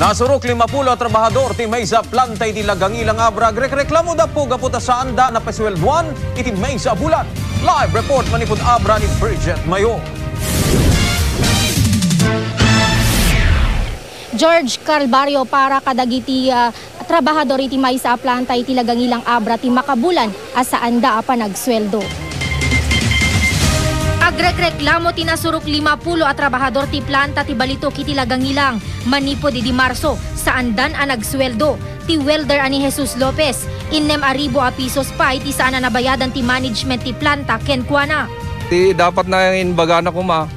Nasurok 50 trabahador ti may sa planta iti lagangilang abra. Reklamo da po gaputa sa anda na paswelduan iti may sa bulan. Live report manipod abra ni Bridget Mayor. George Calvario para kadagiti trabahador iti may sa planta iti lagangilang abra ti makabulan asa anda pa nagsweldo. Agreklamo tinasurok 50 at trabahador ti planta ti Balitok iti lagangilang manipod di Marso sa andan a nagsweldo. Ti welder ani Jesus Lopez 6,000 pesos pa iti saan na nabayadan ti management ti planta ken kuana. Ti dapat na yung bagana ko ma.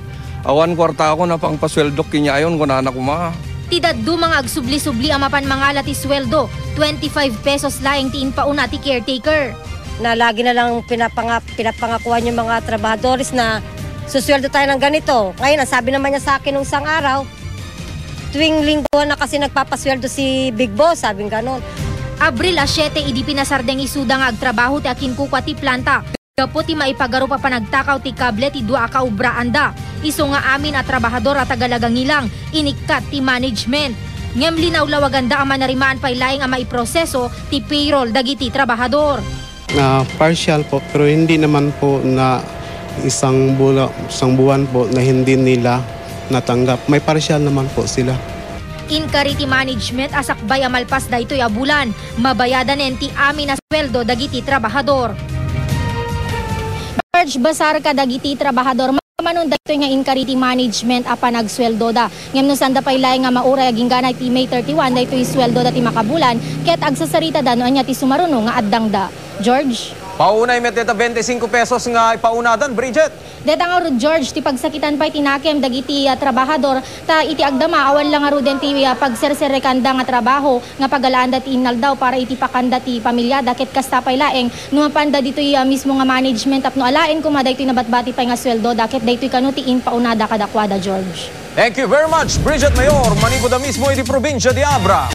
Awan kwarta ako na pang pasweldo kinya ayon ko na ko ma. Ti daddu mga agsubli-subli ang mapan mangala ti sweldo 25 pesos laeng ti inpauna ti caretaker. Na lagi na lang pinapangakuan yung mga trabahadores na susweldo tayo ng ganito. Ngayon, ang sabi naman niya sa akin nung isang araw, tuwing linggo na kasi nagpapasweldo si Big Boss, sabing ganon. Abril 7, idi pinasardeng isuda nga agtrabaho ti akin kukwa ti planta. Gapo ti maipagaro pa panagtakaw ti kable ti dua ka ubra anda. Iso nga amin at trabahador at tagalagangilang inikat ti management. Ngem linaw lawaganda ang manarimaan pailaing ang maiproseso ti payroll dagiti trabahador. Partial po pero hindi naman po na isang buwan po na hindi nila natanggap. May partial naman po sila. Inkariti management asakbay amalpas daytoy a bulan. Mabayadan enti amin na sweldo dagiti trabahador. George Basar ka dagiti trabahador manon daytoy nga inkariti management apa nagsweldo da. Ngem no sanda paylay nga mauray aging ganay ti May 31 daytoy sweldo da ti makabulan ket agsasarita da no anya ti sumaruno nga addang da. George? Paunay met deta 25 pesos nga ipaunadan, Bridget. Deta nga George, ti pagsakitan pa itinakem dagiti trabahador, ta iti agdama, awan lang nga den ti pagserserekanda nga trabaho, nga pagalaan ti inal daw para iti pakanda ti pamilya, dakit kastapay laeng, numapanda dito mismo nga management, apno alaen kuma daytoy nabatbati pa nga sweldo, dakit daytoy kanutiin paunada kadakwada, George. Thank you very much, Bridget Mayor. Manipod mismo iti probinsya di Abra.